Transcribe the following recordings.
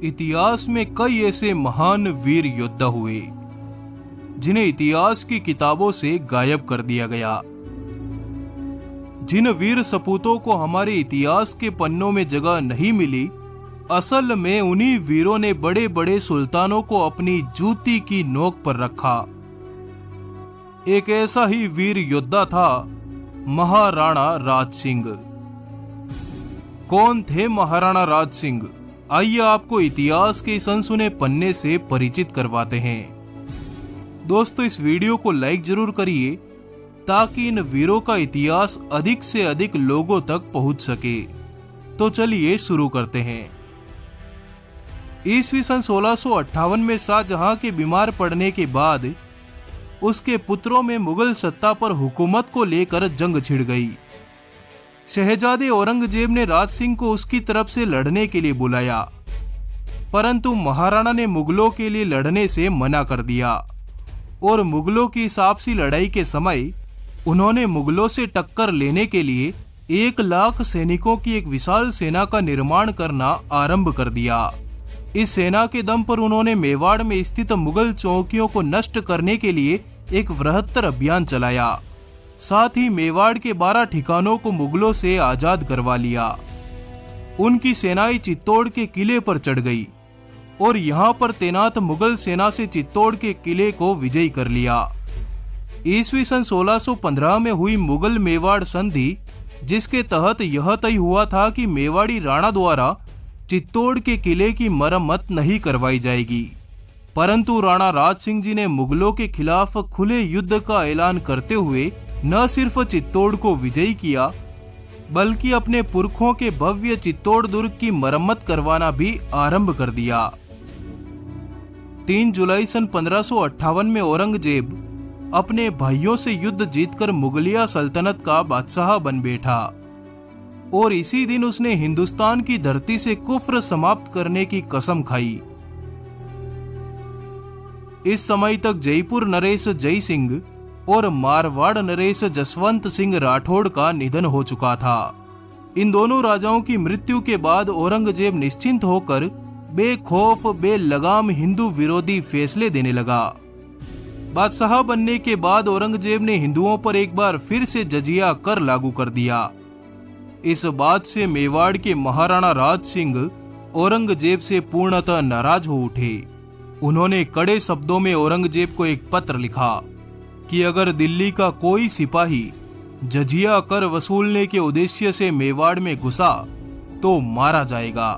इतिहास में कई ऐसे महान वीर योद्धा हुए जिन्हें इतिहास की किताबों से गायब कर दिया गया। जिन वीर सपूतों को हमारे इतिहास के पन्नों में जगह नहीं मिली, असल में उन्हीं वीरों ने बड़े बड़े सुल्तानों को अपनी जूती की नोक पर रखा। एक ऐसा ही वीर योद्धा था महाराणा राज सिंह। कौन थे महाराणा राज सिंह? आइए आपको इतिहास के इस अनसुने पन्ने से परिचित करवाते हैं। दोस्तों, इस वीडियो को लाइक जरूर करिए ताकि इन वीरों का इतिहास अधिक से अधिक लोगों तक पहुंच सके। तो चलिए शुरू करते हैं। ईस्वी सन 1658 में शाहजहां के बीमार पड़ने के बाद उसके पुत्रों में मुगल सत्ता पर हुकूमत को लेकर जंग छिड़ गई। शहजादे औरंगजेब ने राज सिंह को उसकी तरफ से लड़ने के लिए बुलाया, परंतु महाराणा ने मुगलों के लिए लड़ने से मना कर दिया और मुगलों की इस आपसी लड़ाई के समय उन्होंने मुगलों से टक्कर लेने के लिए 1 लाख सैनिकों की एक विशाल सेना का निर्माण करना आरंभ कर दिया। इस सेना के दम पर उन्होंने मेवाड़ में स्थित मुगल चौकियों को नष्ट करने के लिए एक बृहत्तर अभियान चलाया। साथ ही मेवाड़ के 12 ठिकानों को मुगलों से आजाद करवा लिया। उनकी सेनाएं चित्तौड़ के किले पर चढ़ गई और यहां पर तैनात मुगल सेना से चित्तौड़ के किले को विजयी कर लिया। ईस्वी सन 1615 में हुई मुगल मेवाड़ संधि, जिसके तहत यह तय हुआ था कि मेवाड़ी राणा द्वारा चित्तौड़ के किले की मरम्मत नहीं करवाई जाएगी, परंतु राणा राज सिंह जी ने मुगलों के खिलाफ खुले युद्ध का ऐलान करते हुए न सिर्फ चित्तौड़ को विजयी किया, बल्कि अपने पुरखों के भव्य चित्तौड़ दुर्ग की मरम्मत करवाना भी आरंभ कर दिया। 3 जुलाई सन 1558 में औरंगजेब अपने भाइयों से युद्ध जीतकर मुगलिया सल्तनत का बादशाह बन बैठा और इसी दिन उसने हिंदुस्तान की धरती से कुफ्र समाप्त करने की कसम खाई। इस समय तक जयपुर नरेश जय सिंह और मारवाड़ नरेश जसवंत सिंह राठौड़ का निधन हो चुका था। इन दोनों राजाओं की मृत्यु के बाद औरंगजेब निश्चिंत होकर बेखौफ बेलगाम हिंदू विरोधी फैसले देने लगा। बादशाह बनने के बाद औरंगजेब ने हिंदुओं पर एक बार फिर से जजिया कर लागू कर दिया। इस बात से मेवाड़ के महाराणा राज सिंह औरंगजेब से पूर्णतः नाराज हो उठे। उन्होंने कड़े शब्दों में औरंगजेब को एक पत्र लिखा कि अगर दिल्ली का कोई सिपाही जजिया कर वसूलने के उद्देश्य से मेवाड़ में घुसा तो मारा जाएगा।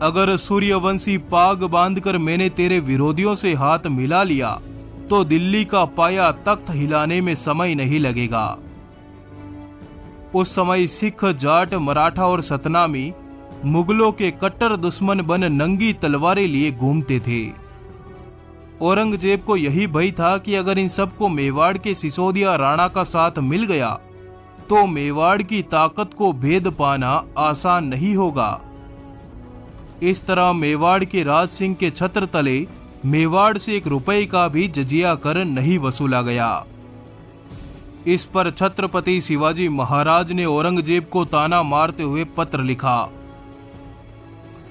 अगर सूर्यवंशी पाग बांधकर मैंने तेरे विरोधियों से हाथ मिला लिया तो दिल्ली का पाया तख्त हिलाने में समय नहीं लगेगा। उस समय सिख, जाट, मराठा और सतनामी मुगलों के कट्टर दुश्मन बन नंगी तलवारें लिए घूमते थे। औरंगजेब को यही भय था कि अगर इन सबको मेवाड़ के सिसोदिया राणा का साथ मिल गया तो मेवाड़ की ताकत को भेद पाना आसान नहीं होगा। इस तरह मेवाड़ के राज सिंह के छत्र तले मेवाड़ से 1 रुपए का भी जजिया कर नहीं वसूला गया। इस पर छत्रपति शिवाजी महाराज ने औरंगजेब को ताना मारते हुए पत्र लिखा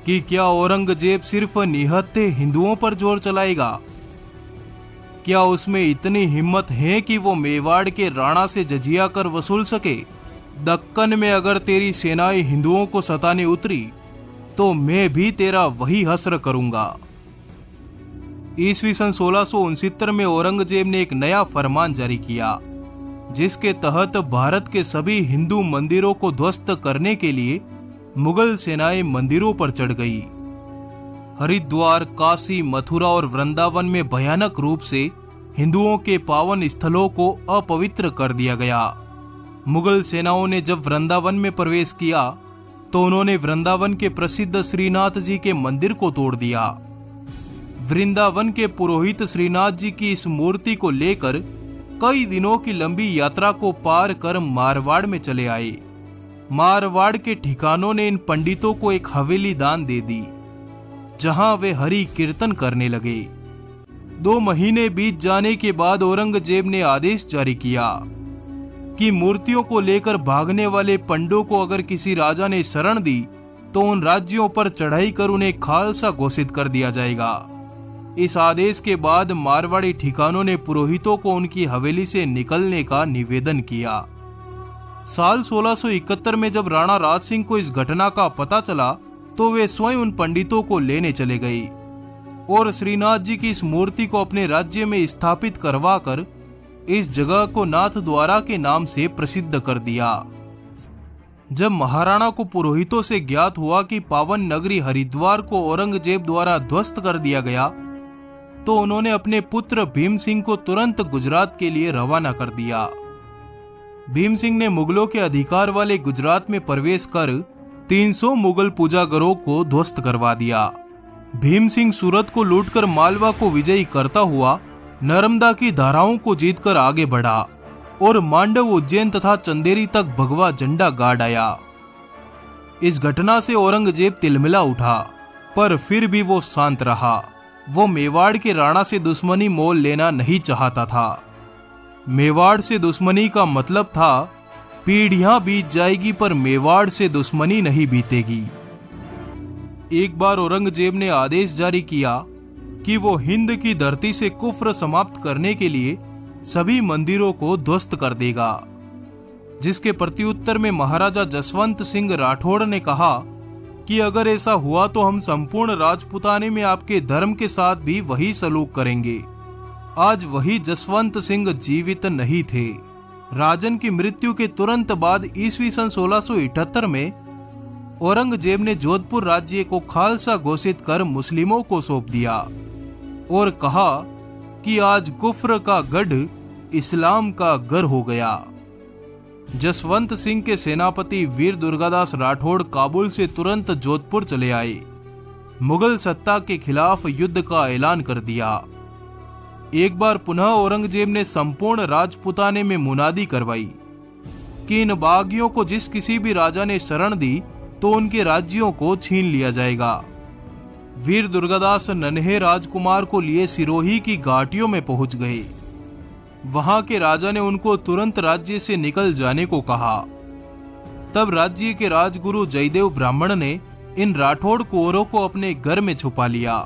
कि क्या औरंगजेब सिर्फ निहत्थे हिंदुओं पर जोर चलाएगा? क्या उसमें इतनी हिम्मत है कि वो मेवाड़ के राणा से जजिया कर वसूल सके? दक्कन में अगर तेरी सेनाएं हिंदुओं को सताने उतरी तो मैं भी तेरा वही हश्र करूंगा। ईस्वी सन 1669 में औरंगजेब ने एक नया फरमान जारी किया, जिसके तहत भारत के सभी हिंदू मंदिरों को ध्वस्त करने के लिए मुगल सेनाएं मंदिरों पर चढ़ गई। हरिद्वार, काशी, मथुरा और वृंदावन में भयानक रूप से हिंदुओं के पावन स्थलों को अपवित्र कर दिया गया। मुगल सेनाओं ने जब वृंदावन में प्रवेश किया तो उन्होंने वृंदावन के प्रसिद्ध श्रीनाथ जी के मंदिर को तोड़ दिया। वृंदावन के पुरोहित श्रीनाथ जी की इस मूर्ति को लेकर कई दिनों की लंबी यात्रा को पार कर मारवाड़ में चले आए। मारवाड़ के ठिकानों ने इन पंडितों को एक हवेली दान दे दी, जहां वे हरि कीर्तन करने लगे। 2 महीने बीत जाने के बाद औरंगजेब ने आदेश जारी किया कि मूर्तियों को लेकर भागने वाले पंडों को अगर किसी राजा ने शरण दी तो उन राज्यों पर चढ़ाई कर उन्हें खालसा घोषित कर दिया जाएगा। इस आदेश के बाद मारवाड़ी ठिकानों ने पुरोहितों को उनकी हवेली से निकलने का निवेदन किया। साल 1671 में जब राणा राज सिंह को इस घटना का पता चला तो वे स्वयं उन पंडितों को लेने चले गए और श्रीनाथ जी की इस मूर्ति को अपने राज्य में स्थापित करवाकर इस जगह को नाथ द्वारा के नाम से प्रसिद्ध कर दिया। जब महाराणा को पुरोहितों से ज्ञात हुआ कि पावन नगरी हरिद्वार को औरंगजेब द्वारा ध्वस्त कर दिया गया तो उन्होंने अपने पुत्र भीम सिंह को तुरंत गुजरात के लिए रवाना कर दिया। भीम सिंह ने मुगलों के अधिकार वाले गुजरात में प्रवेश कर 300 मुगल पूजागरों को ध्वस्त करवा दिया। भीम सिंह सूरत को लूटकर मालवा को विजयी करता हुआ नर्मदा की धाराओं को जीतकर आगे बढ़ा और मांडव, उज्जैन तथा चंदेरी तक भगवा झंडा गाड़ आया। इस घटना से औरंगजेब तिलमिला उठा, पर फिर भी वो शांत रहा। वो मेवाड़ के राणा से दुश्मनी मोल लेना नहीं चाहता था। मेवाड़ से दुश्मनी का मतलब था पीढ़ियां बीत जाएगी पर मेवाड़ से दुश्मनी नहीं बीतेगी। एक बार औरंगजेब ने आदेश जारी किया कि वो हिंद की धरती से कुफ्र समाप्त करने के लिए सभी मंदिरों को ध्वस्त कर देगा, जिसके प्रत्युत्तर में महाराजा जसवंत सिंह राठौड़ ने कहा कि अगर ऐसा हुआ तो हम संपूर्ण राजपुताने में आपके धर्म के साथ भी वही सलूक करेंगे। आज वही जसवंत सिंह जीवित नहीं थे। राजन की मृत्यु के तुरंत बाद ईस्वी सन 1678 में औरंगजेब ने जोधपुर राज्य को खालसा घोषित कर मुस्लिमों को सौंप दिया और कहा कि आज कुफ्र का गढ़ इस्लाम का घर हो गया। जसवंत सिंह के सेनापति वीर दुर्गादास राठौड़ काबुल से तुरंत जोधपुर चले आए। मुगल सत्ता के खिलाफ युद्ध का ऐलान कर दिया। एक बार पुनः औरंगजेब ने संपूर्ण राजपुताने में मुनादी करवाई कि इन बागियों को जिस किसी भी राजा ने शरण दी तो उनके राज्यों को छीन लिया जाएगा। वीर दुर्गादास नन्हे राजकुमार को लिए सिरोही की घाटियों में पहुंच गए। वहां के राजा ने उनको तुरंत राज्य से निकल जाने को कहा। तब राज्य के राजगुरु जयदेव ब्राह्मण ने इन राठौड़ कुंवरों को अपने घर में छुपा लिया।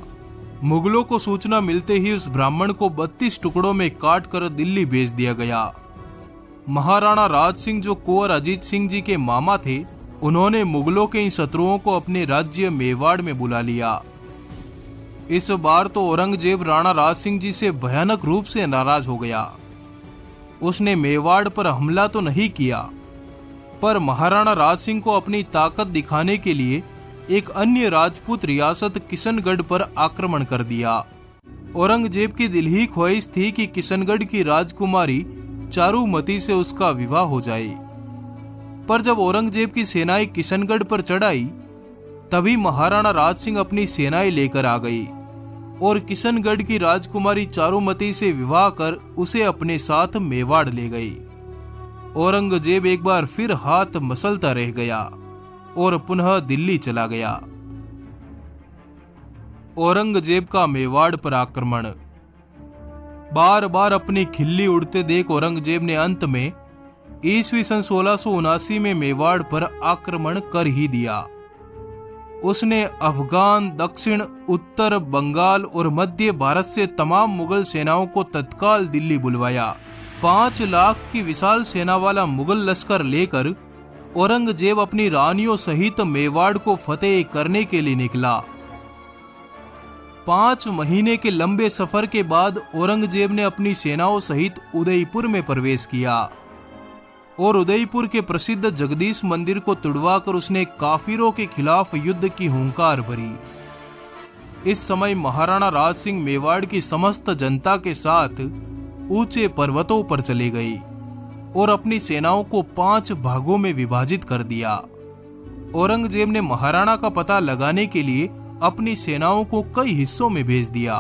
मुगलों को सूचना मिलते ही उस ब्राह्मण को 32 टुकड़ों में काट कर दिल्ली भेज दिया गया। महाराणा राज सिंह, जो कुंवर अजीत सिंह जी के मामा थे, उन्होंने मुगलों के इन शत्रुओं को अपने राज्य मेवाड़ में बुला लिया। इस बार तो औरंगजेब राणा राज सिंह जी से भयानक रूप से नाराज हो गया। उसने मेवाड़ पर हमला तो नहीं किया, पर महाराणा राज सिंह को अपनी ताकत दिखाने के लिए एक अन्य राजपूत रियासत किशनगढ़ पर आक्रमण कर दिया। औरंगजेब की दिल ही ख्वाहिश थी कि किशनगढ़ की राजकुमारी चारुमती से उसका विवाह हो जाए। पर जब औरंगजेब की सेनाएं किशनगढ़ पर चढ़ाई, तभी महाराणा राज सिंह अपनी सेनाएं लेकर आ गई और किशनगढ़ की राजकुमारी चारुमती से विवाह कर उसे अपने साथ मेवाड़ ले गई। औरंगजेब एक बार फिर हाथ मसलता रह गया और पुनः दिल्ली चला गया। औरंगजेब का मेवाड़ पर आक्रमण। बार बार अपनी खिल्ली उड़ते देख औरंगजेब ने अंत में ईस्वी सन 1679 में मेवाड़ पर आक्रमण कर ही दिया। उसने अफगान, दक्षिण, उत्तर, बंगाल और मध्य भारत से तमाम मुगल सेनाओं को तत्काल दिल्ली बुलवाया। 5 लाख की विशाल सेना वाला मुगल लश्कर लेकर औरंगजेब अपनी रानियों सहित मेवाड़ को फतेह करने के लिए निकला। 5 महीने के लंबे सफर के बाद औरंगजेब ने अपनी सेनाओं सहित उदयपुर में प्रवेश किया और उदयपुर के प्रसिद्ध जगदीश मंदिर को तुड़वाकर उसने काफिरों के खिलाफ युद्ध की हुंकार भरी। इस समय महाराणा राज सिंह मेवाड़ की समस्त जनता के साथ ऊंचे पर्वतों पर चले गए और अपनी सेनाओं को 5 भागों में विभाजित कर दिया। औरंगजेब ने महाराणा का पता लगाने के लिए अपनी सेनाओं को कई हिस्सों में भेज दिया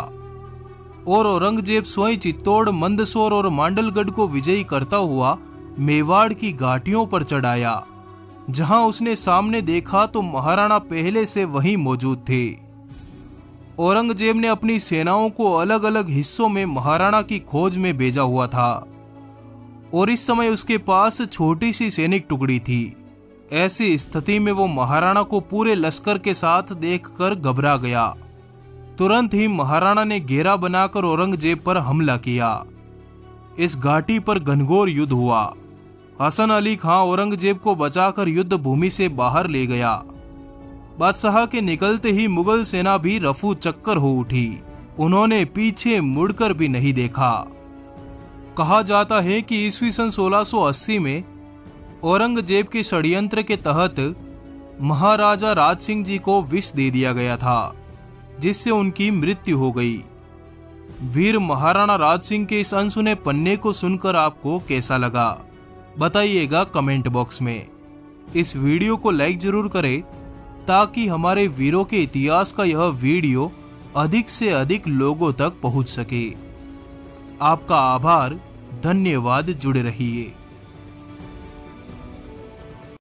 और औरंगजेब स्वयं चित्तौड़, मंदसौर और मांडलगढ़ को विजयी करता हुआ मेवाड़ की घाटियों पर चढ़ाया। जहां उसने सामने देखा तो महाराणा पहले से वहीं मौजूद थे। औरंगजेब ने अपनी सेनाओं को अलग अलग हिस्सों में महाराणा की खोज में भेजा हुआ था और इस समय उसके पास छोटी सी सैनिक टुकड़ी थी। ऐसी स्थिति में वो महाराणा को पूरे लश्कर के साथ देखकर घबरा गया। तुरंत ही महाराणा ने घेरा बनाकर औरंगजेब पर हमला किया। इस घाटी पर घनघोर युद्ध हुआ। हसन अली खां औरंगजेब को बचाकर युद्ध भूमि से बाहर ले गया। बादशाह के निकलते ही मुगल सेना भी रफू चक्कर हो उठी। उन्होंने पीछे मुड़कर भी नहीं देखा। कहा जाता है कि ईस्वी सन 1680 में औरंगजेब के षड्यंत्र के तहत महाराजा राज सिंह जी को विष दे दिया गया था, जिससे उनकी मृत्यु हो गई। वीर महाराणा राज सिंह के इस अनसुने पन्ने को सुनकर आपको कैसा लगा, बताइएगा कमेंट बॉक्स में। इस वीडियो को लाइक जरूर करें ताकि हमारे वीरों के इतिहास का यह वीडियो अधिक से अधिक लोगों तक पहुंच सके। आपका आभार, धन्यवाद। जुड़े रहिए।